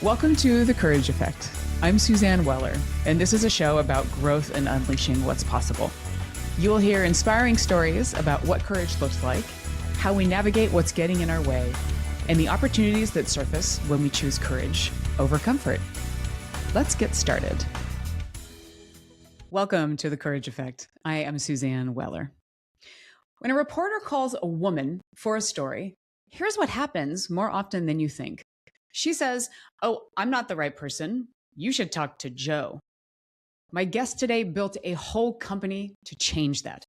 Welcome to The Courage Effect. I'm Suzanne Weller, and this is a show about growth and unleashing what's possible. You will hear inspiring stories about what courage looks like, how we navigate what's getting in our way, and the opportunities that surface when we choose courage over comfort. Let's get started. Welcome to The Courage Effect. I am Suzanne Weller. When a reporter calls a woman for a story, here's what happens more often than you think. She says, "Oh, I'm not the right person. You should talk to Joe." My guest today built a whole company to change that.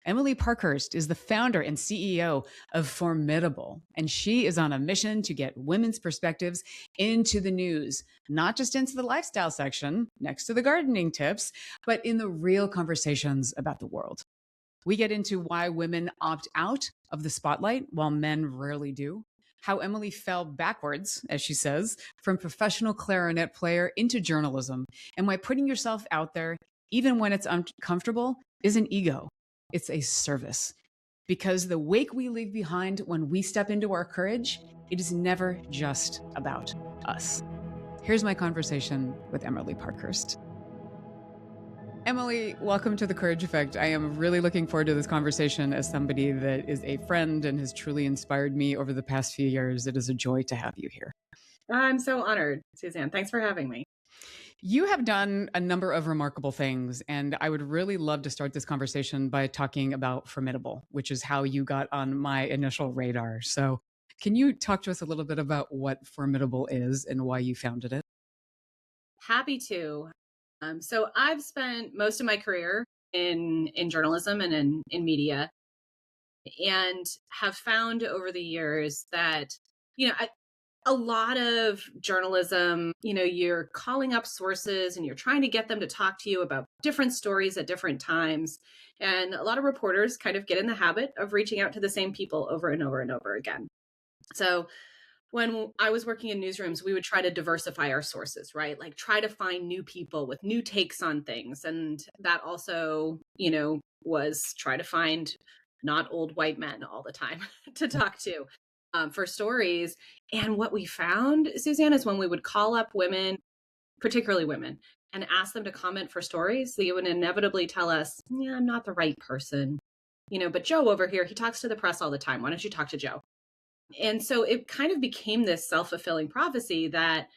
Emily Parkhurst is the founder and CEO of Formidable, and she is on a mission to get women's perspectives into the news, not just into the lifestyle section next to the gardening tips, but in the real conversations about the world. We get into why women opt out of the spotlight while men rarely do, how Emily fell backwards, as she says, from professional clarinet player into journalism, and why putting yourself out there, even when it's uncomfortable, isn't ego. It's a service. Because the wake we leave behind when we step into our courage, it is never just about us. Here's my conversation with Emily Parkhurst. Emily, welcome to The Courage Effect. I am really looking forward to this conversation as somebody that is a friend and has truly inspired me over the past few years. It is a joy to have you here. I'm so honored, Suzanne. Thanks for having me. You have done a number of remarkable things, and I would really love to start this conversation by talking about Formidable, which is how you got on my initial radar. So can you talk to us a little bit about what Formidable is and why you founded it? Happy to. So I've spent most of my career in journalism and in media, and have found over the years that, a lot of journalism, you're calling up sources and you're trying to get them to talk to you about different stories at different times. And a lot of reporters kind of get in the habit of reaching out to the same people over and over and over again. So when I was working in newsrooms, we would try to diversify our sources, right? Like try to find new people with new takes on things. And that also, was try to find not old white men all the time to talk to for stories. And what we found, Suzanne, is when we would call up women, particularly women, and ask them to comment for stories, they would inevitably tell us, "Yeah, I'm not the right person. But Joe over here, he talks to the press all the time. Why don't you talk to Joe?" And so it kind of became this self-fulfilling prophecy that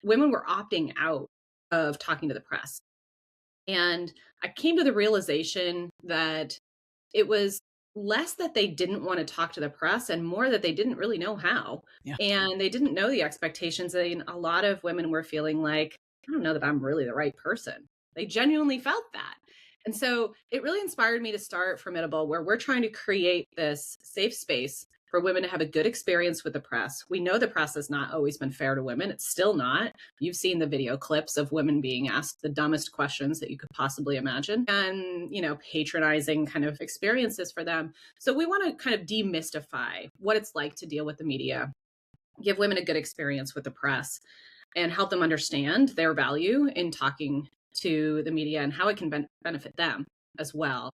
women were opting out of talking to the press. And I came to the realization that it was less that they didn't want to talk to the press and more that they didn't really know how. Yeah. And they didn't know the expectations. And a lot of women were feeling like, I don't know that I'm really the right person. They genuinely felt that. And so it really inspired me to start Formidable, where we're trying to create this safe space for women to have a good experience with the press. We know the press has not always been fair to women. It's still not. You've seen the video clips of women being asked the dumbest questions that you could possibly imagine and, patronizing kind of experiences for them. So we want to kind of demystify what it's like to deal with the media, give women a good experience with the press, and help them understand their value in talking to the media and how it can benefit them as well.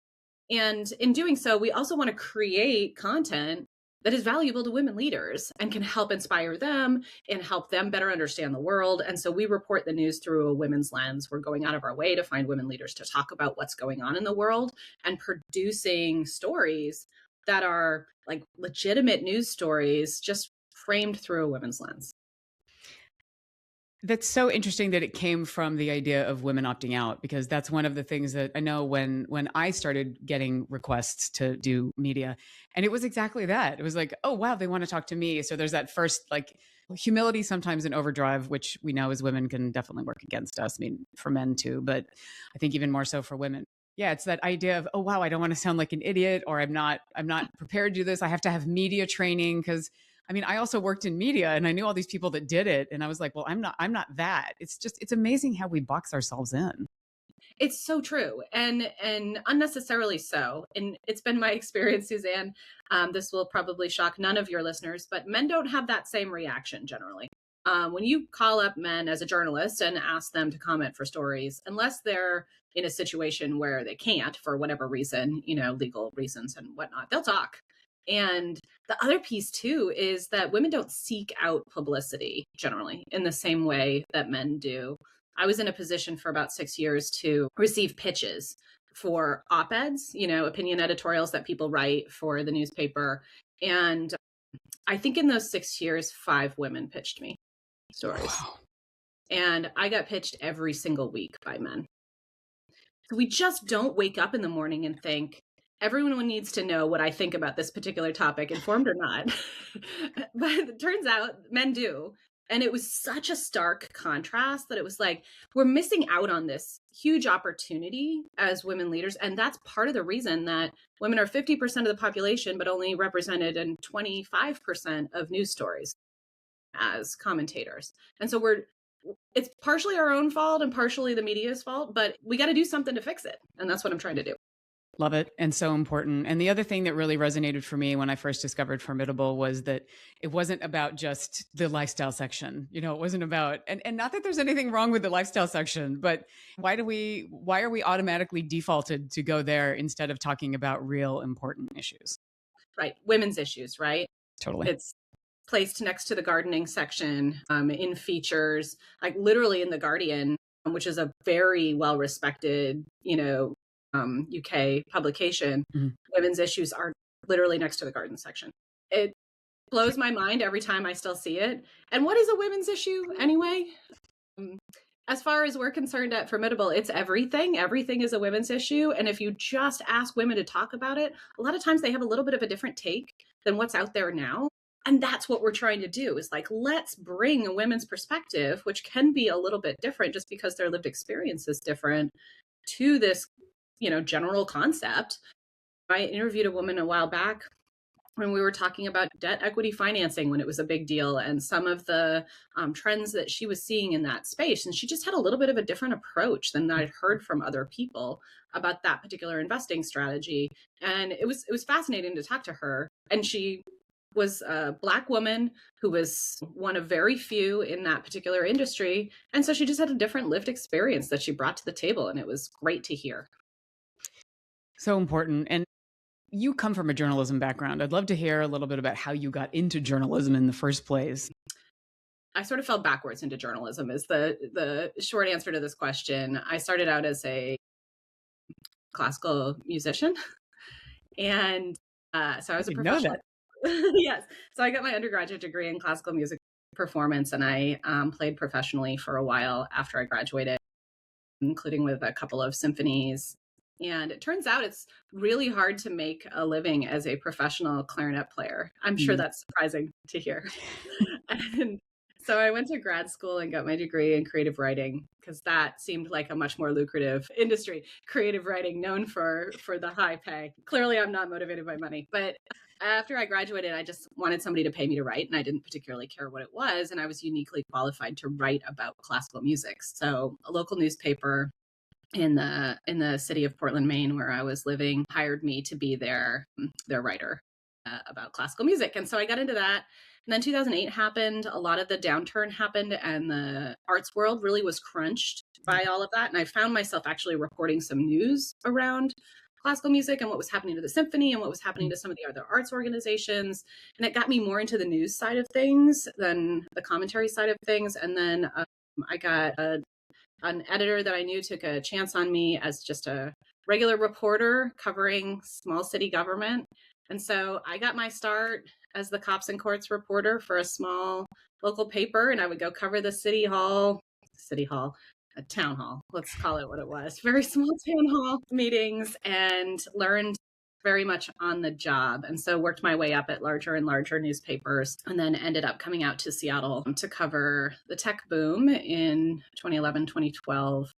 And in doing so, we also want to create content that is valuable to women leaders and can help inspire them and help them better understand the world. And so we report the news through a women's lens. We're going out of our way to find women leaders to talk about what's going on in the world and producing stories that are like legitimate news stories, just framed through a women's lens. That's so interesting that it came from the idea of women opting out, because that's one of the things that I know when I started getting requests to do media, and it was exactly that. It was like, oh, wow, they want to talk to me. So there's that first like humility sometimes in overdrive, which we know as women can definitely work against us. I mean, for men too, but I think even more so for women. Yeah, it's that idea of, oh, wow, I don't want to sound like an idiot, or I'm not prepared to do this. I have to have media training because I also worked in media and I knew all these people that did it. And I was like, well, I'm not that. It's amazing how we box ourselves in. It's so true and unnecessarily so. And it's been my experience, Suzanne. This will probably shock none of your listeners, but men don't have that same reaction generally. When you call up men as a journalist and ask them to comment for stories, unless they're in a situation where they can't for whatever reason, legal reasons and whatnot, they'll talk. And the other piece too is that women don't seek out publicity generally in the same way that men do. I was in a position for about 6 years to receive pitches for op-eds, opinion editorials that people write for the newspaper. And I think in those 6 years, 5 women pitched me stories. Wow. And I got pitched every single week by men. So we just don't wake up in the morning and think, everyone needs to know what I think about this particular topic, informed or not. But it turns out men do. And it was such a stark contrast that it was like, we're missing out on this huge opportunity as women leaders. And that's part of the reason that women are 50% of the population, but only represented in 25% of news stories as commentators. And so it's partially our own fault and partially the media's fault, but we got to do something to fix it. And that's what I'm trying to do. Love it. And so important. And the other thing that really resonated for me when I first discovered Formidable was that it wasn't about just the lifestyle section. It wasn't about, and not that there's anything wrong with the lifestyle section, but why are we automatically defaulted to go there instead of talking about real important issues? Right. Women's issues, right? Totally. It's placed next to the gardening section in features, like literally in The Guardian, which is a very well-respected, UK publication. Mm-hmm. Women's issues are literally next to the garden section. It blows my mind every time I still see it. And what is a women's issue anyway? As far as we're concerned at Formidable, it's everything. Everything is a women's issue. And if you just ask women to talk about it, a lot of times they have a little bit of a different take than what's out there now. And that's what we're trying to do is like, let's bring a women's perspective, which can be a little bit different just because their lived experience is different, to this, general concept. I interviewed a woman a while back when we were talking about debt equity financing when it was a big deal and some of the trends that she was seeing in that space. And she just had a little bit of a different approach than I'd heard from other people about that particular investing strategy. And it was fascinating to talk to her. And she was a Black woman who was one of very few in that particular industry. And so she just had a different lived experience that she brought to the table. And it was great to hear. So important. And you come from a journalism background. I'd love to hear a little bit about how you got into journalism in the first place. I sort of fell backwards into journalism is the short answer to this question. I started out as a classical musician. And so I was a professional. Know that. Yes. So I got my undergraduate degree in classical music performance, and I played professionally for a while after I graduated, including with a couple of symphonies. And it turns out it's really hard to make a living as a professional clarinet player. I'm sure that's surprising to hear. And so I went to grad school and got my degree in creative writing because that seemed like a much more lucrative industry. Creative writing, known for the high pay. Clearly, I'm not motivated by money. But after I graduated, I just wanted somebody to pay me to write, and I didn't particularly care what it was. And I was uniquely qualified to write about classical music. So a local newspaper in the city of Portland, Maine, where I was living, hired me to be their writer about classical music. And so I got into that. And then 2008 happened. A lot of the downturn happened, and the arts world really was crunched by all of that. And I found myself actually reporting some news around classical music and what was happening to the symphony and what was happening to some of the other arts organizations. And it got me more into the news side of things than the commentary side of things. And then I got an editor that I knew took a chance on me as just a regular reporter covering small city government. And so I got my start as the Cops and Courts reporter for a small local paper, and I would go cover the a town hall, let's call it what it was, very small town hall meetings, and learned very much on the job. And so worked my way up at larger and larger newspapers, and then ended up coming out to Seattle to cover the tech boom in 2011, 2012,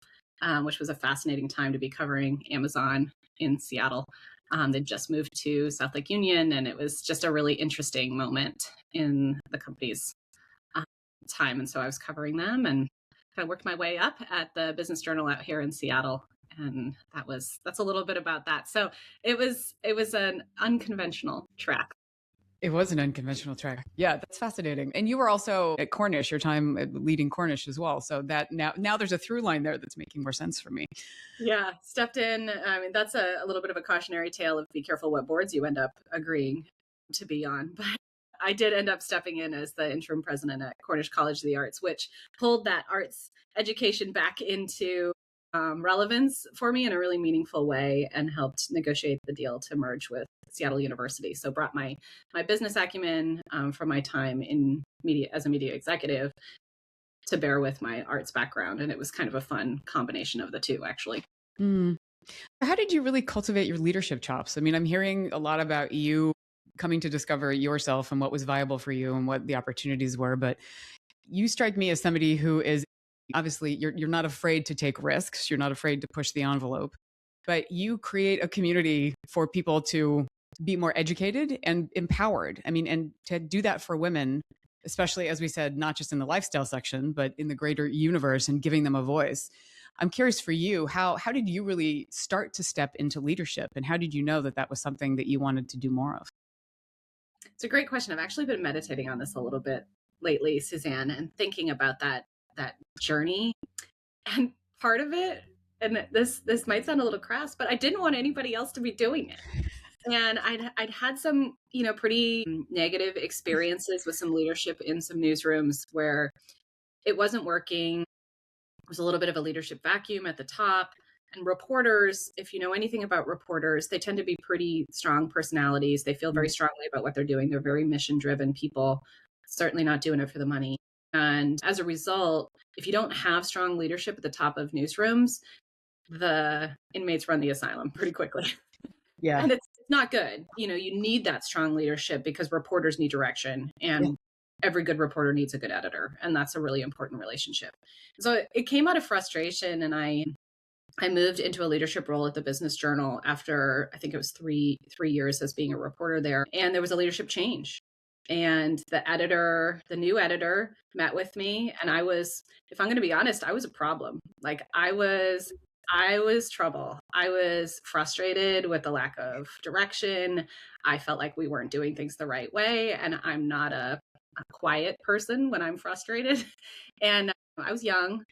which was a fascinating time to be covering Amazon in Seattle. They'd just moved to South Lake Union, and it was just a really interesting moment in the company's time. And so I was covering them and kind of worked my way up at the Business Journal out here in Seattle. And that's a little bit about that. So it was an unconventional track. It was an unconventional track. Yeah, that's fascinating. And you were also at Cornish, your time leading Cornish as well. So that now there's a through line there that's making more sense for me. Yeah, stepped in. I mean, that's a little bit of a cautionary tale of be careful what boards you end up agreeing to be on, but I did end up stepping in as the interim president at Cornish College of the Arts, which pulled that arts education back into relevance for me in a really meaningful way and helped negotiate the deal to merge with Seattle University. So brought my business acumen from my time in media as a media executive to bear with my arts background. And it was kind of a fun combination of the two, actually. Mm. How did you really cultivate your leadership chops? I mean, I'm hearing a lot about you coming to discover yourself and what was viable for you and what the opportunities were. But you strike me as somebody who is obviously you're not afraid to take risks. You're not afraid to push the envelope, but you create a community for people to be more educated and empowered. I mean, and to do that for women, especially as we said, not just in the lifestyle section, but in the greater universe and giving them a voice. I'm curious for you, how did you really start to step into leadership and how did you know that that was something that you wanted to do more of? It's a great question. I've actually been meditating on this a little bit lately, Suzanne, and thinking about that journey. And part of it, and this might sound a little crass, but I didn't want anybody else to be doing it. And I'd had some, pretty negative experiences with some leadership in some newsrooms where it wasn't working. It was a little bit of a leadership vacuum at the top. And reporters, if you know anything about reporters, they tend to be pretty strong personalities. They feel very strongly about what they're doing. They're very mission driven people, certainly not doing it for the money. And as a result, if you don't have strong leadership at the top of newsrooms, the inmates run the asylum pretty quickly. Yeah. And it's not good. You need that strong leadership because reporters need direction and every good reporter needs a good editor. And that's a really important relationship. So it came out of frustration, and I moved into a leadership role at the Business Journal after I think it was three years as being a reporter there. And there was a leadership change. And the new editor met with me, and I was, if I'm going to be honest, I was a problem. Like I was trouble. I was frustrated with the lack of direction. I felt like we weren't doing things the right way. And I'm not a quiet person when I'm frustrated. And I was young.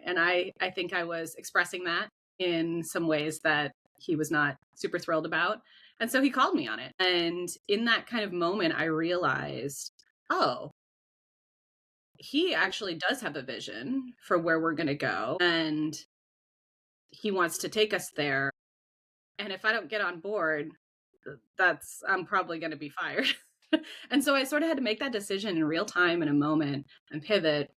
And I think I was expressing that in some ways that he was not super thrilled about. And so he called me on it. And in that kind of moment, I realized, oh, he actually does have a vision for where we're going to go. And he wants to take us there. And if I don't get on board, I'm probably going to be fired. And so I sort of had to make that decision in real time in a moment and pivot.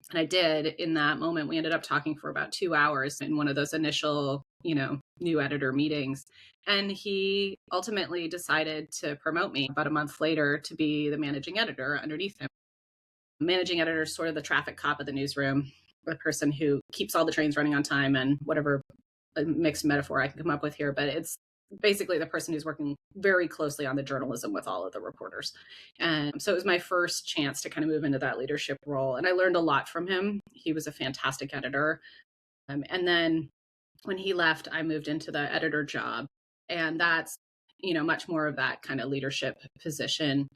And I did in that moment. We ended up talking for about 2 hours in one of those initial, new editor meetings. And he ultimately decided to promote me about a month later to be the managing editor underneath him. Managing editor is sort of the traffic cop of the newsroom, the person who keeps all the trains running on time and whatever mixed metaphor I can come up with here. But it's basically the person who's working very closely on the journalism with all of the reporters. And so it was my first chance to kind of move into that leadership role. And I learned a lot from him. He was a fantastic editor. And then when he left, I moved into the editor job. And that's, much more of that kind of leadership position,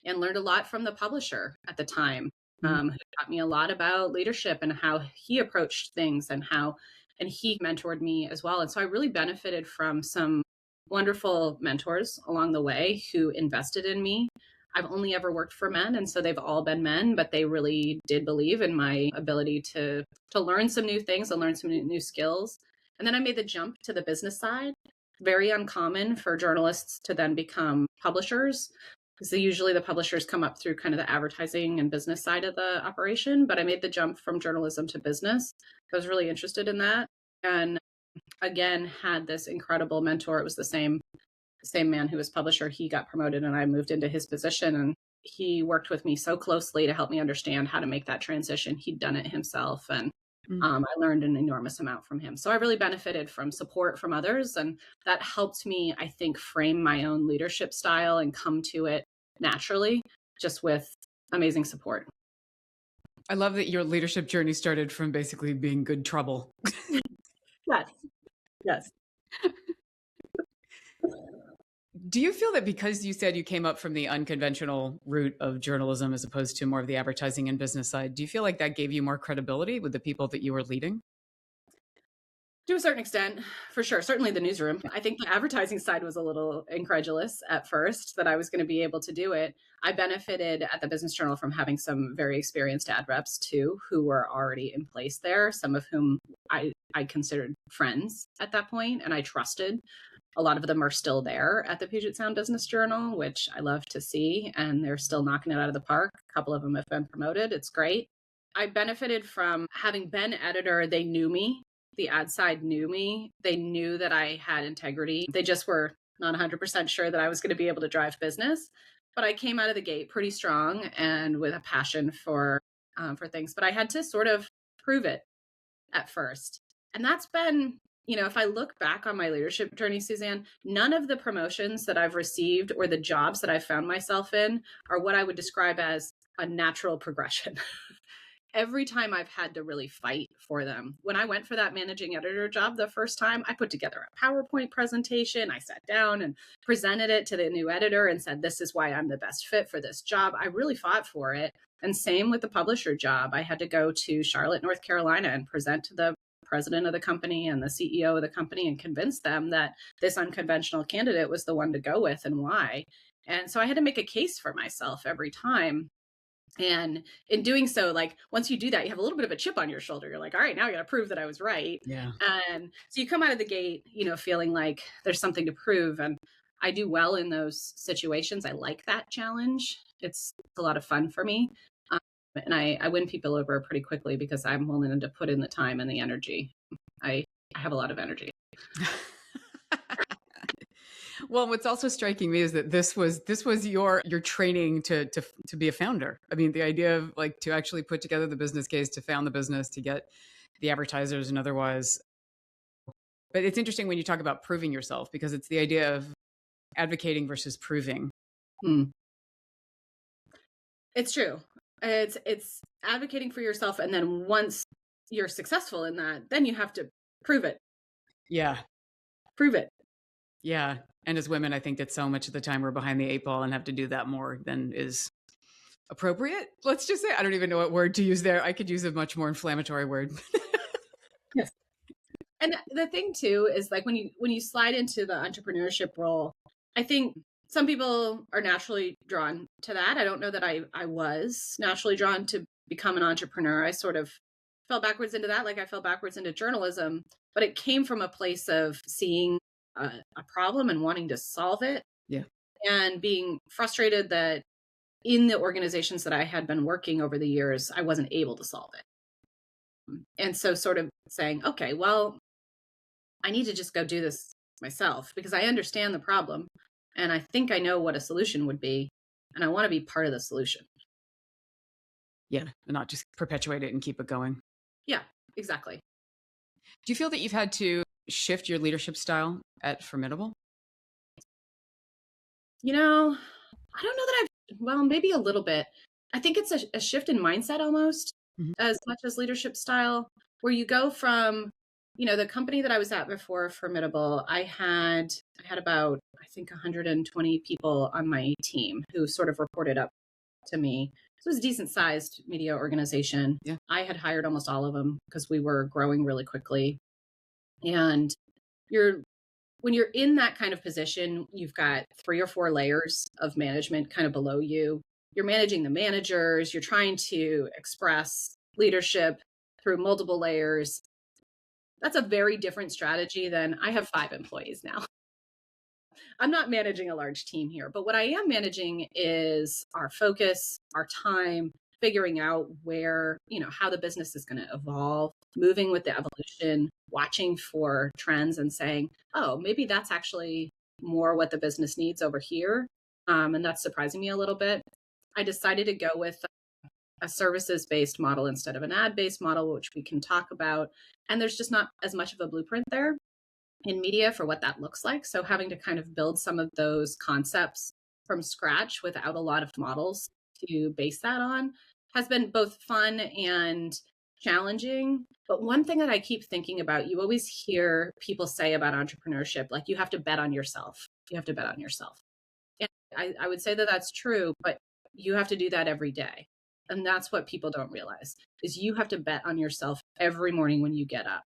and learned a lot from the publisher at the time, who taught me a lot about leadership and how he approached things and he mentored me as well. And so I really benefited from some wonderful mentors along the way who invested in me. I've only ever worked for men, and so they've all been men, but they really did believe in my ability to learn some new things and learn some new skills. And then I made the jump to the business side. Very uncommon for journalists to then become publishers, because usually the publishers come up through kind of the advertising and business side of the operation. But I made the jump from journalism to business. I was really interested in that. And again, had this incredible mentor. It was the same man who was publisher. He got promoted and I moved into his position. And he worked with me so closely to help me understand how to make that transition. He'd done it himself. And I learned an enormous amount from him. So I really benefited from support from others. And that helped me, I think, frame my own leadership style and come to it naturally, just with amazing support. I love that your leadership journey started from basically being good trouble. Yes. Do you feel that because you said you came up from the unconventional route of journalism as opposed to more of the advertising and business side, do you feel like that gave you more credibility with the people that you were leading? To a certain extent, for sure. Certainly the newsroom. I think the advertising side was a little incredulous at first that I was going to be able to do it. I benefited at the Business Journal from having some very experienced ad reps too, who were already in place there, some of whom I considered friends at that point and I trusted. A lot of them are still there at the Puget Sound Business Journal, which I love to see, and they're still knocking it out of the park. A couple of them have been promoted. It's great. I benefited from having been editor. They knew me. The ad side knew me. They knew that I had integrity. They just were not 100% sure that I was going to be able to drive business. But I came out of the gate pretty strong and with a passion for things. But I had to sort of prove it at first. And that's been, if I look back on my leadership journey, Suzanne, none of the promotions that I've received or the jobs that I've found myself in are what I would describe as a natural progression. Every time I've had to really fight for them. When I went for that managing editor job the first time, I put together a PowerPoint presentation. I sat down and presented it to the new editor and said, this is why I'm the best fit for this job. I really fought for it. And same with the publisher job. I had to go to Charlotte, North Carolina and present to the president of the company and the CEO of the company and convince them that this unconventional candidate was the one to go with and why. And so I had to make a case for myself every time. And in doing so, like once you do that, you have a little bit of a chip on your shoulder. You're like, all right, now I got to prove that I was right. Yeah. And so you come out of the gate, feeling like there's something to prove. And I do well in those situations. I like that challenge. It's a lot of fun for me. And I win people over pretty quickly because I'm willing to put in the time and the energy. I have a lot of energy. Well, what's also striking me is that this was your training to be a founder. I mean, the idea of like to actually put together the business case, to found the business, to get the advertisers and otherwise. But it's interesting when you talk about proving yourself because it's the idea of advocating versus proving. It's true. It's advocating for yourself, and then once you're successful in that, then you have to prove it. Yeah. Prove it. Yeah. And as women, I think that so much of the time we're behind the eight ball and have to do that more than is appropriate. Let's just say, I don't even know what word to use there. I could use a much more inflammatory word. Yes. And the thing too is like when you slide into the entrepreneurship role, I think some people are naturally drawn to that. I don't know that I was naturally drawn to become an entrepreneur. I sort of fell backwards into that, like I fell backwards into journalism, but it came from a place of seeing a problem and wanting to solve it. Yeah. And being frustrated that in the organizations that I had been working over the years, I wasn't able to solve it. And so sort of saying, okay, well, I need to just go do this myself because I understand the problem and I think I know what a solution would be and I want to be part of the solution. Yeah. And not just perpetuate it and keep it going. Yeah, exactly. Do you feel that you've had to shift your leadership style at Formidable? I don't know that well, maybe a little bit. I think it's a shift in mindset almost as much as leadership style, where you go from, the company that I was at before Formidable, I had about, I think 120 people on my team who sort of reported up to me. So it was a decent sized media organization. Yeah. I had hired almost all of them because we were growing really quickly. And when you're in that kind of position, you've got 3 or 4 layers of management kind of below you. You're managing the managers, you're trying to express leadership through multiple layers. That's a very different strategy than I have 5 employees now. I'm not managing a large team here, but what I am managing is our focus, our time, figuring out where, how the business is going to evolve, moving with the evolution, watching for trends and saying, oh, maybe that's actually more what the business needs over here. And that's surprising me a little bit. I decided to go with a services-based model instead of an ad-based model, which we can talk about. And there's just not as much of a blueprint there in media for what that looks like. So having to kind of build some of those concepts from scratch without a lot of models to base that on has been both fun and challenging. But one thing that I keep thinking about, you always hear people say about entrepreneurship, like you have to bet on yourself. You have to bet on yourself. And I would say that that's true, but you have to do that every day. And that's what people don't realize is you have to bet on yourself every morning when you get up.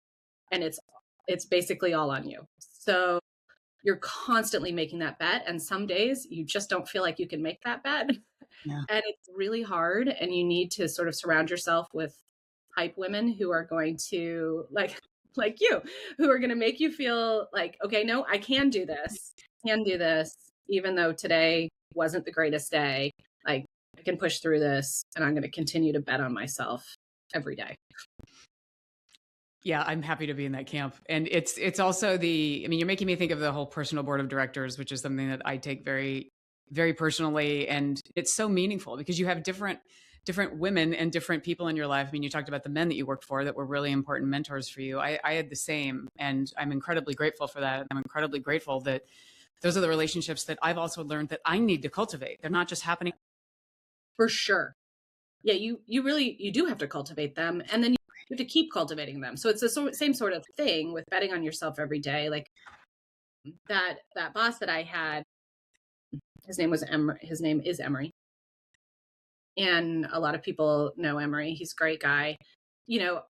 And it's it's basically all on you. So you're constantly making that bet. And some days you just don't feel like you can make that bet. Yeah. And it's really hard. And you need to sort of surround yourself with hype women who are going to like you, who are going to make you feel like, okay, no, I can do this, even though today wasn't the greatest day. Like I can push through this and I'm going to continue to bet on myself every day. Yeah, I'm happy to be in that camp. And it's also I mean, you're making me think of the whole personal board of directors, which is something that I take very, very personally. And it's so meaningful because you have different women and different people in your life. I mean, you talked about the men that you worked for that were really important mentors for you. I had the same, and I'm incredibly grateful for that. I'm incredibly grateful that those are the relationships that I've also learned that I need to cultivate. They're not just happening. For sure. Yeah, you do have to cultivate them, and then you have to keep cultivating them. So it's the same sort of thing with betting on yourself every day. Like that boss that I had, his name was his name is Emery, and a lot of people know Emery. He's a great guy.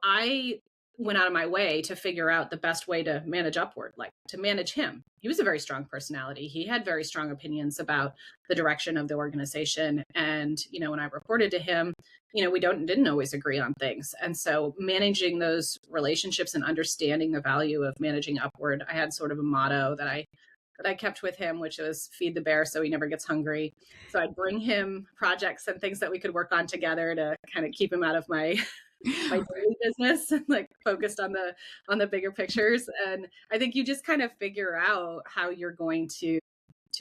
I went out of my way to figure out the best way to manage upward, like to manage him. He was a very strong personality. He had very strong opinions about the direction of the organization. And, when I reported to him, we didn't always agree on things. And so managing those relationships and understanding the value of managing upward, I had sort of a motto that I kept with him, which was feed the bear so he never gets hungry. So I'd bring him projects and things that we could work on together to kind of keep him out of my daily business and like focused on the bigger pictures. And I think you just kind of figure out how you're going to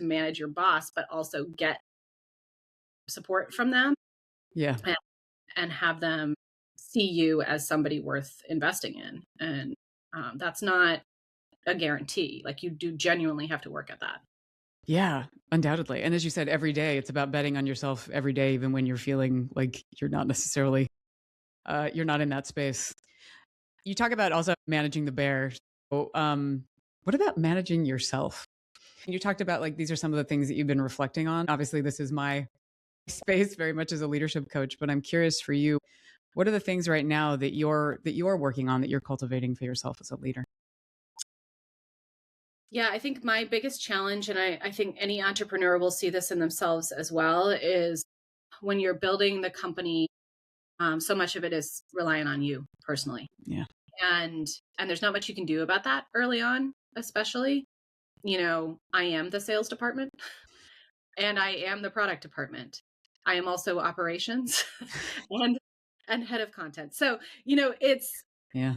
manage your boss, but also get support from them. Yeah. And have them see you as somebody worth investing in. And that's not a guarantee. Like you do genuinely have to work at that. Yeah, undoubtedly. And as you said, every day it's about betting on yourself every day, even when you're feeling like you're not necessarily, you're not in that space. You talk about also managing the bear. So, what about managing yourself? You talked about like, these are some of the things that you've been reflecting on. Obviously, this is my space very much as a leadership coach, but I'm curious for you, what are the things right now that you're working on, that you're cultivating for yourself as a leader? Yeah, I think my biggest challenge, and I think any entrepreneur will see this in themselves as well, is when you're building the company, so much of it is relying on you personally. Yeah. And there's not much you can do about that early on, especially. I am the sales department and I am the product department. I am also operations and head of content. So, it's Yeah.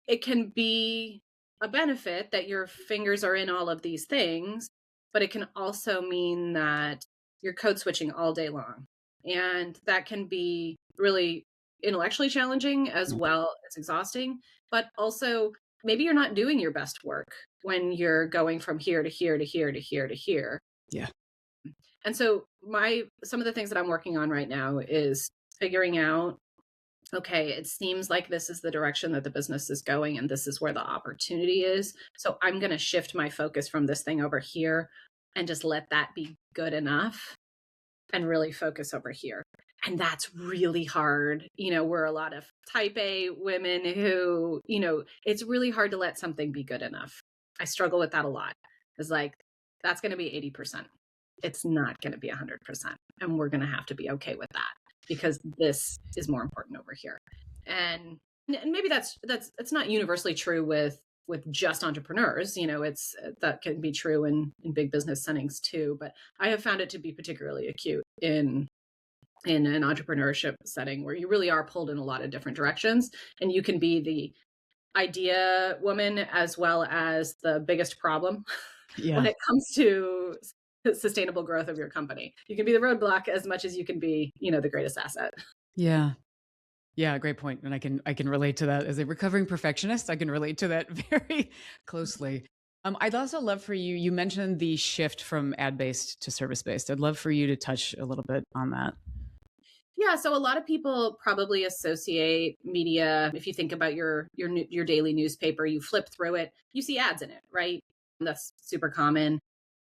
it can be a benefit that your fingers are in all of these things, but it can also mean that you're code switching all day long. And that can be really intellectually challenging as well. It's exhausting, but also maybe you're not doing your best work when you're going from here to here to here to here to here. Yeah. And so some of the things that I'm working on right now is figuring out, okay, it seems like this is the direction that the business is going and this is where the opportunity is. So I'm going to shift my focus from this thing over here and just let that be good enough and really focus over here. And that's really hard. We're a lot of type A women who, it's really hard to let something be good enough. I struggle with that a lot. It's like, that's going to be 80%. It's not going to be 100%. And we're going to have to be okay with that because this is more important over here. And maybe it's not universally true with just entrepreneurs. It's that can be true in big business settings too. But I have found it to be particularly acute in an entrepreneurship setting where you really are pulled in a lot of different directions, and you can be the idea woman as well as the biggest problem when it comes to sustainable growth of your company. You can be the roadblock as much as you can be, the greatest asset. Yeah. Yeah, great point. And I can relate to that as a recovering perfectionist. I can relate to that very closely. I'd also love for you, you mentioned the shift from ad-based to service-based. I'd love for you to touch a little bit on that. Yeah, so a lot of people probably associate media. If you think about your daily newspaper, you flip through it, you see ads in it, right? That's super common.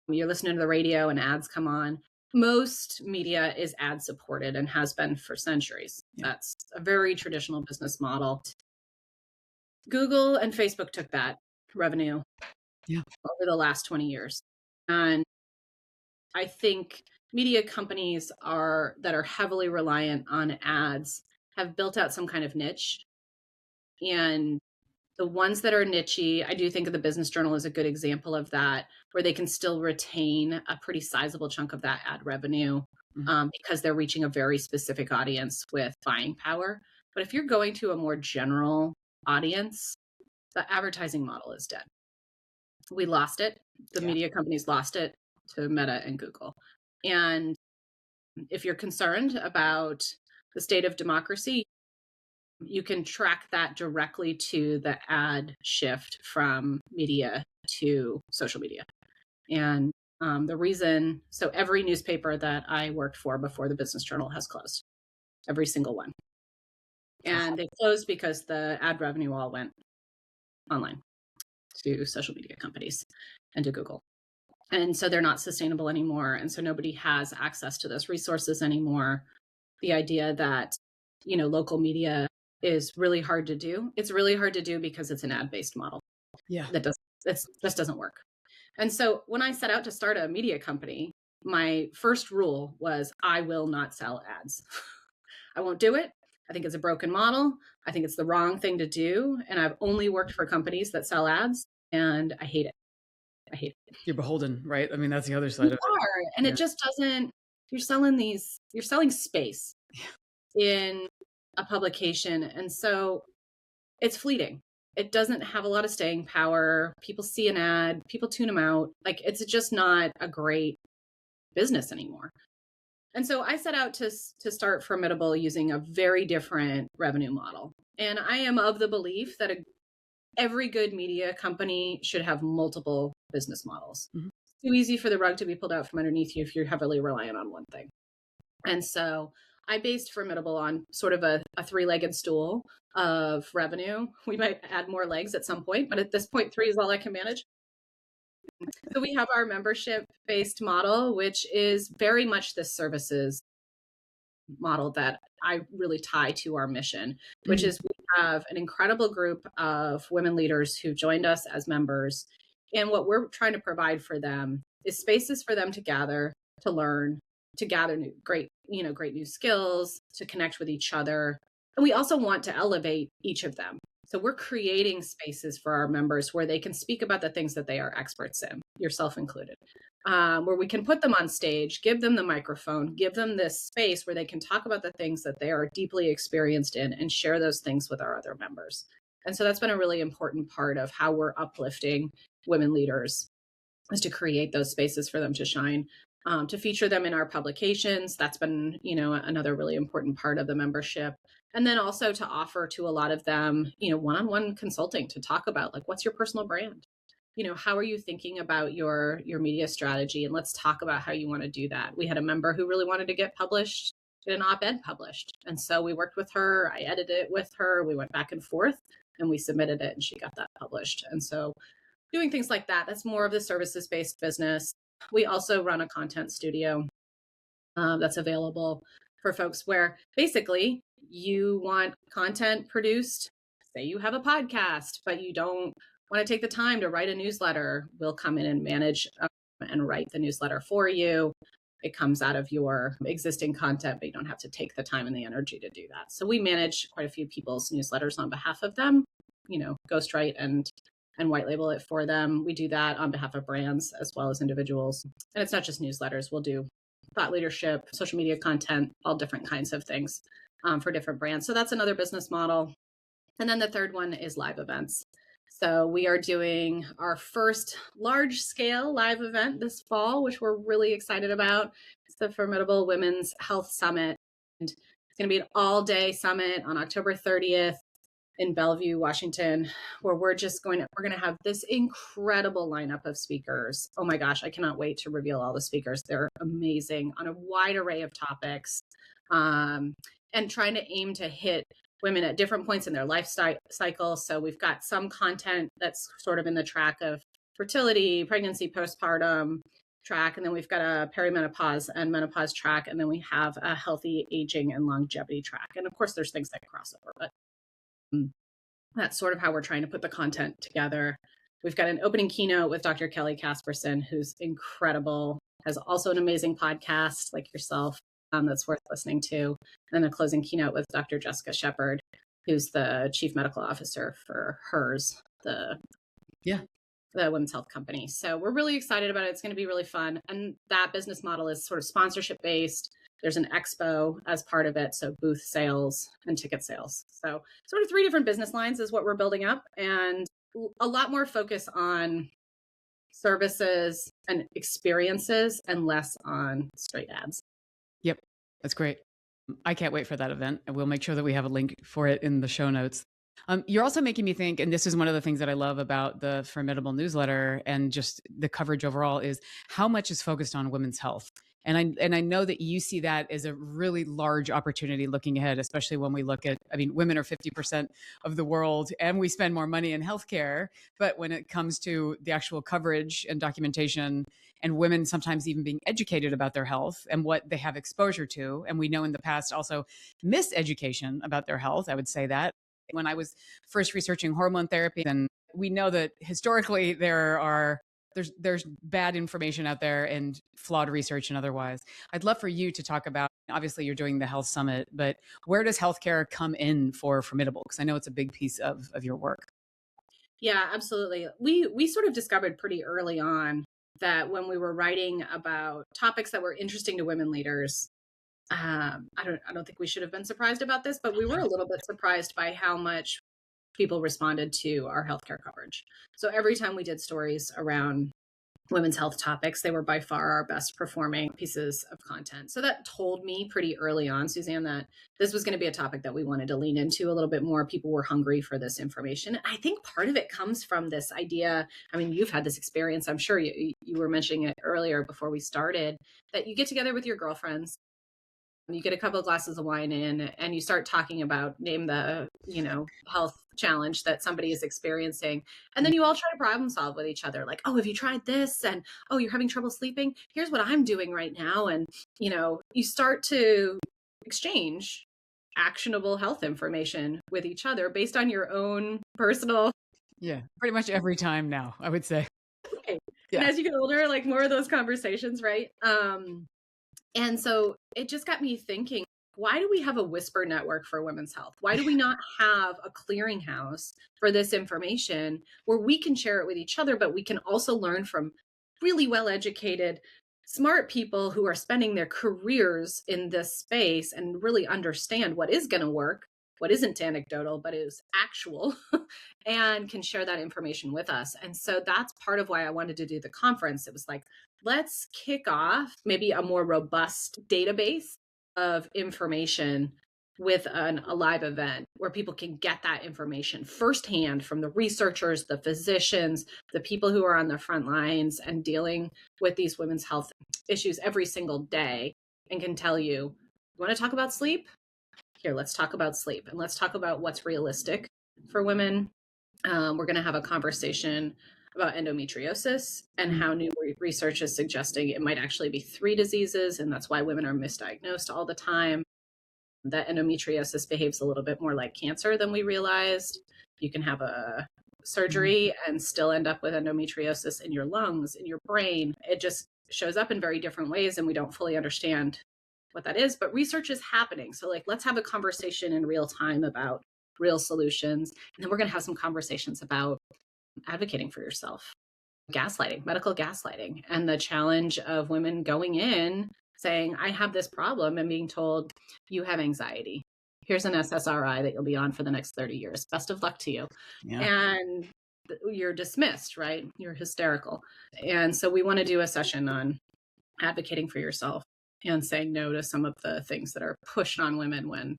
You're listening to the radio and ads come on. Most media is ad supported and has been for centuries. Yeah. That's a very traditional business model. Google and Facebook took that revenue Yeah. over the last 20 years. And I think media companies that are heavily reliant on ads have built out some kind of niche. And the ones that are nichey, I do think of the Business Journal as a good example of that, where they can still retain a pretty sizable chunk of that ad revenue because they're reaching a very specific audience with buying power. But if you're going to a more general audience, the advertising model is dead. We lost it. The media companies lost it to Meta and Google. And if you're concerned about the state of democracy, you can track that directly to the ad shift from media to social media. And the reason, so every newspaper that I worked for before the Business Journal has closed, every single one. And they closed because the ad revenue all went online to social media companies and to Google. And so they're not sustainable anymore. And so nobody has access to those resources anymore. The idea that, local media is really hard to do. It's really hard to do because it's an ad-based model. Yeah. That just doesn't work. And so when I set out to start a media company, my first rule was I will not sell ads. I won't do it. I think it's a broken model. I think it's the wrong thing to do. And I've only worked for companies that sell ads, and I hate it. I hate it. You're beholden, right? I mean, that's the other side of it. And it just doesn't, you're selling space in a publication. And so it's fleeting. It doesn't have a lot of staying power. People see an ad, people tune them out. Like, it's just not a great business anymore. And so I set out to start Formidable using a very different revenue model. And I am of the belief that every good media company should have multiple business models. Mm-hmm. It's too easy for the rug to be pulled out from underneath you if you're heavily reliant on one thing. And so I based Formidable on sort of a three-legged stool of revenue. We might add more legs at some point, but at this point, 3 is all I can manage. So we have our membership-based model, which is very much the services model that I really tie to our mission, which is we have an incredible group of women leaders who joined us as members. And what we're trying to provide for them is spaces for them to gather, to learn, to gather great new skills, to connect with each other. And we also want to elevate each of them. So we're creating spaces for our members where they can speak about the things that they are experts in, yourself included, where we can put them on stage, give them the microphone, give them this space where they can talk about the things that they are deeply experienced in and share those things with our other members. And so that's been a really important part of how we're uplifting women leaders, is to create those spaces for them to shine. To feature them in our publications. That's been, another really important part of the membership. And then also to offer to a lot of them, one-on-one consulting to talk about, like, what's your personal brand? How are you thinking about your media strategy? And let's talk about how you want to do that. We had a member who really wanted to get an op-ed published. And so we worked with her. I edited it with her. We went back and forth and we submitted it and she got that published. And so doing things like that, that's more of the services-based business. We also run a content studio that's available for folks where basically you want content produced. Say you have a podcast, but you don't want to take the time to write a newsletter. We'll come in and manage and write the newsletter for you. It comes out of your existing content, but you don't have to take the time and the energy to do that. So we manage quite a few people's newsletters on behalf of them, ghostwrite and white label it for them. We do that on behalf of brands as well as individuals. And it's not just newsletters. We'll do thought leadership, social media content, all different kinds of things for different brands. So that's another business model. And then the third one is live events. So we are doing our first large scale live event this fall, which we're really excited about. It's the Formidable Women's Health Summit. And it's going to be an all day summit on October 30th. In Bellevue, Washington, where we're going to have this incredible lineup of speakers. Oh my gosh, I cannot wait to reveal all the speakers. They're amazing on a wide array of topics, and trying to aim to hit women at different points in their life cycle. So we've got some content that's sort of in the track of fertility, pregnancy, postpartum track, and then we've got a perimenopause and menopause track, and then we have a healthy aging and longevity track. And of course, there's things that cross over, but That's sort of how we're trying to put the content together. We've got an opening keynote with Dr. Kelly Casperson, who's incredible, has also an amazing podcast like yourself that's worth listening to. And then a closing keynote with Dr. Jessica Shepard, who's the chief medical officer for HERS, the women's health company. So we're really excited about it. It's going to be really fun. And that business model is sort of sponsorship based. There's an expo as part of it. So booth sales and ticket sales. So sort of 3 different business lines is what we're building up, and a lot more focus on services and experiences and less on straight ads. Yep. That's great. I can't wait for that event. And we'll make sure that we have a link for it in the show notes. You're also making me think, and this is one of the things that I love about the Formidable newsletter and just the coverage overall, is how much is focused on women's health. And I know that you see that as a really large opportunity looking ahead, especially when we look at, I mean, women are 50% of the world and we spend more money in healthcare. But when it comes to the actual coverage and documentation, and women sometimes even being educated about their health and what they have exposure to, and we know in the past also miseducation about their health, I would say that. When I was first researching hormone therapy, and we know that historically there's bad information out there and flawed research and otherwise. I'd love for you to talk about, obviously you're doing the health summit, but where does healthcare come in for Formidable? Because I know it's a big piece of your work. Yeah, absolutely. We sort of discovered pretty early on that when we were writing about topics that were interesting to women leaders, I don't think we should have been surprised about this, but we were a little bit surprised by how much people responded to our healthcare coverage. So every time we did stories around women's health topics, they were by far our best performing pieces of content. So that told me pretty early on, Suzanne, that this was going to be a topic that we wanted to lean into a little bit more. People were hungry for this information. I think part of it comes from this idea. I mean, you've had this experience. I'm sure you were mentioning it earlier before we started, that you get together with your girlfriends, you get a couple of glasses of wine in, and you start talking about, name the, health challenge that somebody is experiencing. And then you all try to problem solve with each other. Like, oh, have you tried this? And, oh, you're having trouble sleeping. Here's what I'm doing right now. And, you start to exchange actionable health information with each other based on your own personal. Yeah, pretty much every time now, I would say. Right. Yeah. And as you get older, like more of those conversations, right? And so it just got me thinking, why do we have a whisper network for women's health? Why do we not have a clearinghouse for this information where we can share it with each other, but we can also learn from really well-educated, smart people who are spending their careers in this space and really understand what is going to work, what isn't anecdotal, but is actual, and can share that information with us. And so that's part of why I wanted to do the conference. It was like, let's kick off maybe a more robust database of information with a live event where people can get that information firsthand from the researchers, the physicians, the people who are on the front lines and dealing with these women's health issues every single day, and can tell you want to talk about sleep? Here, let's talk about sleep, and let's talk about what's realistic for women. We're going to have a conversation about endometriosis and how new research is suggesting it might actually be 3 diseases, and that's why women are misdiagnosed all the time. That endometriosis behaves a little bit more like cancer than we realized. You can have a surgery and still end up with endometriosis in your lungs, in your brain. It just shows up in very different ways, and we don't fully understand what that is, but research is happening. So let's have a conversation in real time about real solutions. And then we're going to have some conversations about advocating for yourself, gaslighting, medical gaslighting, and the challenge of women going in saying, I have this problem, and being told, you have anxiety. Here's an SSRI that you'll be on for the next 30 years. Best of luck to you. Yeah. And you're dismissed, right? You're hysterical. And so we want to do a session on advocating for yourself and saying no to some of the things that are pushed on women when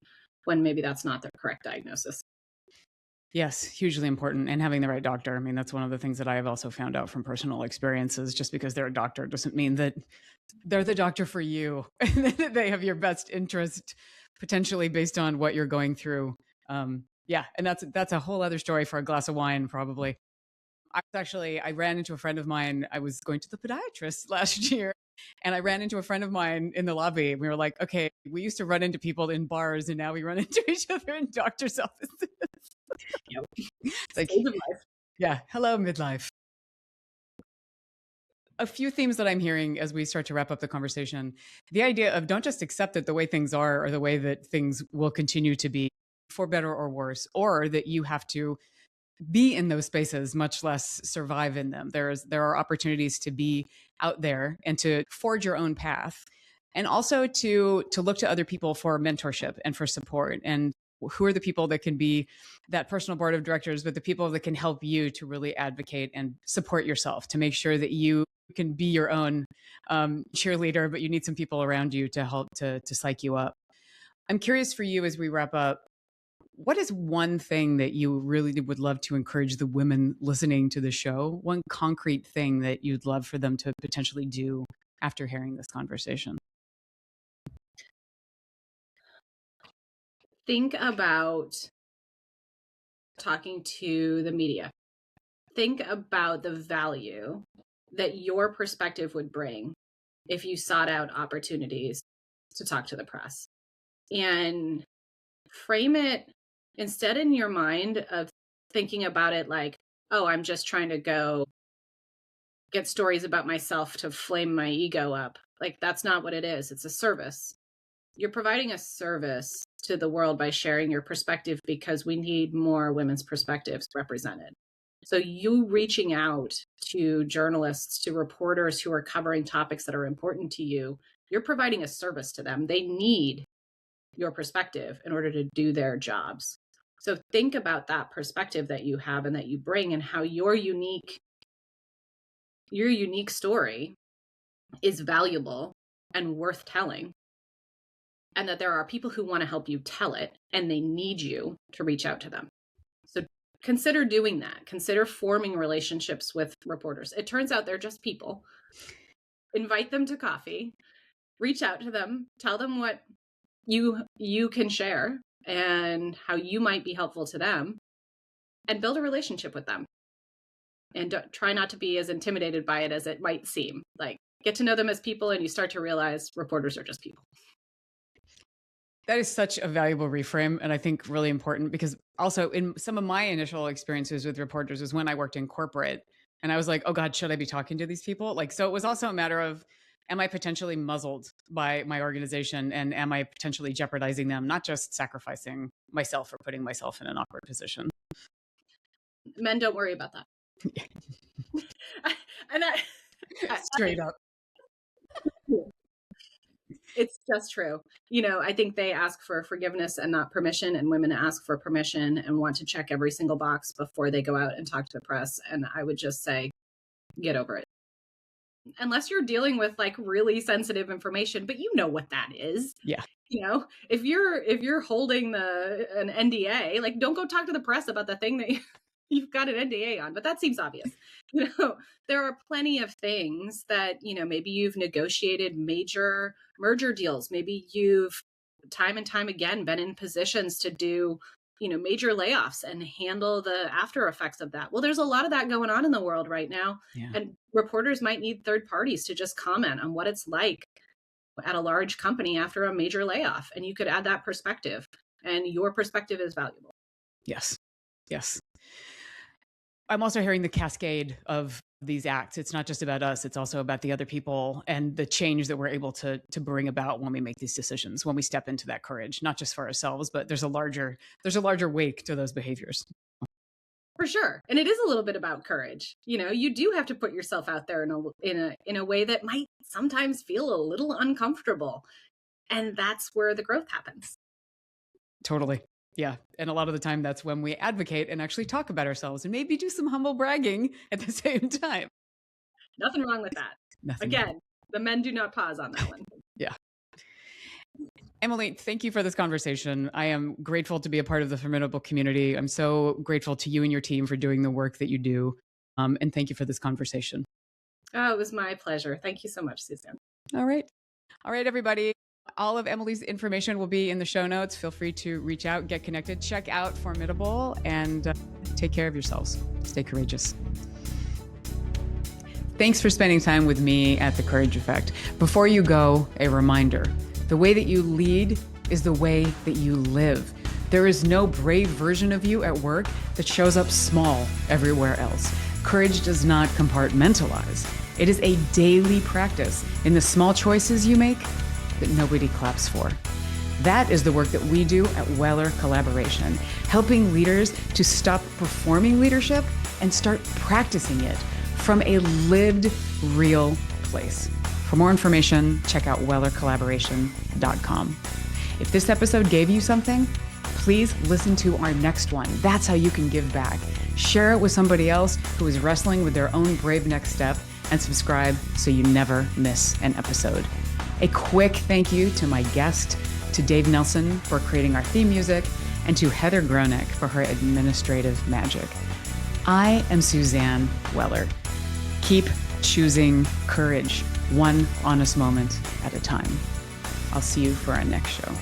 maybe that's not the correct diagnosis. Yes, hugely important. And having the right doctor. I mean, that's one of the things that I have also found out from personal experiences. Just because they're a doctor doesn't mean that they're the doctor for you. They have your best interest potentially based on what you're going through. Yeah. And that's a whole other story for a glass of wine, probably. I ran into a friend of mine. I was going to the podiatrist last year, and I ran into a friend of mine in the lobby. We were like, okay, we used to run into people in bars, and now we run into each other in doctor's offices. Yep. It's like, Stage of life. yeah, hello, midlife. A few themes that I'm hearing as we start to wrap up the conversation. The idea of don't just accept it the way things are or the way that things will continue to be, for better or worse, or that you have to be in those spaces, much less survive in them. There are opportunities to be out there and to forge your own path, and also to look to other people for mentorship and for support. And who are the people that can be that personal board of directors, but the people that can help you to really advocate and support yourself, to make sure that you can be your own cheerleader, but you need some people around you to help to psych you up. I'm curious for you as we wrap up, what is one thing that you really would love to encourage the women listening to the show? One concrete thing that you'd love for them to potentially do after hearing this conversation? Think about talking to the media. Think about the value that your perspective would bring if you sought out opportunities to talk to the press, and frame it instead in your mind of thinking about it like, oh, I'm just trying to go get stories about myself to flame my ego up. Like, that's not what it is. It's a service. You're providing a service to the world by sharing your perspective, because we need more women's perspectives represented. So you reaching out to journalists, to reporters who are covering topics that are important to you, you're providing a service to them. They need your perspective in order to do their jobs. So think about that perspective that you have and that you bring, and how your unique story is valuable and worth telling, and that there are people who want to help you tell it, and they need you to reach out to them. So consider doing that. Consider forming relationships with reporters. It turns out they're just people. Invite them to coffee, reach out to them, tell them what you can share and how you might be helpful to them, and build a relationship with them. And try not to be as intimidated by it as it might seem. Like, get to know them as people, and you start to realize reporters are just people. That is such a valuable reframe, and I think really important, because also in some of my initial experiences with reporters is when I worked in corporate, and I was like, oh God, should I be talking to these people? Like, so it was also a matter of, am I potentially muzzled by my organization, and am I potentially jeopardizing them, not just sacrificing myself or putting myself in an awkward position? Men, don't worry about that. Straight up. It's just true. I think they ask for forgiveness and not permission, and women ask for permission and want to check every single box before they go out and talk to the press. And I would just say, get over it. Unless you're dealing with like really sensitive information, but you know what that is. Yeah. If you're holding an NDA, like, don't go talk to the press about the thing that you've got an NDA on, but that seems obvious. There are plenty of things that, maybe you've negotiated major merger deals. Maybe you've time and time again been in positions to do, major layoffs and handle the after effects of that. Well, there's a lot of that going on in the world right now. Yeah. And reporters might need third parties to just comment on what it's like at a large company after a major layoff. And you could add that perspective, and your perspective is valuable. Yes. I'm also hearing the cascade of these acts. It's not just about us. It's also about the other people and the change that we're able to bring about when we make these decisions, when we step into that courage, not just for ourselves, but there's a larger wake to those behaviors. For sure. And it is a little bit about courage. You do have to put yourself out there in a way that might sometimes feel a little uncomfortable. And that's where the growth happens. Totally. Yeah. And a lot of the time that's when we advocate and actually talk about ourselves and maybe do some humble bragging at the same time. Nothing wrong with that. Again, the men do not pause on that one. Yeah. Emily, thank you for this conversation. I am grateful to be a part of the Formidable community. I'm so grateful to you and your team for doing the work that you do. And thank you for this conversation. Oh, it was my pleasure. Thank you so much, Suzanne. All right, everybody. All of Emily's information will be in the show notes. Feel free to reach out, get connected, check out Formidable, and take care of yourselves. Stay courageous. Thanks for spending time with me at The Courage Effect. Before you go, a reminder: the way that you lead is the way that you live. There is no brave version of you at work that shows up small everywhere else. Courage does not compartmentalize. It is a daily practice in the small choices you make that nobody claps for. That is the work that we do at Weller Collaboration, helping leaders to stop performing leadership and start practicing it from a lived, real place. For more information, check out wellercollaboration.com. If this episode gave you something, please listen to our next one. That's how you can give back. Share it with somebody else who is wrestling with their own brave next step, and subscribe so you never miss an episode. A quick thank you to my guest, to Dave Nelson for creating our theme music, and to Heather Groneck for her administrative magic. I am Suzanne Weller. Keep choosing courage, one honest moment at a time. I'll see you for our next show.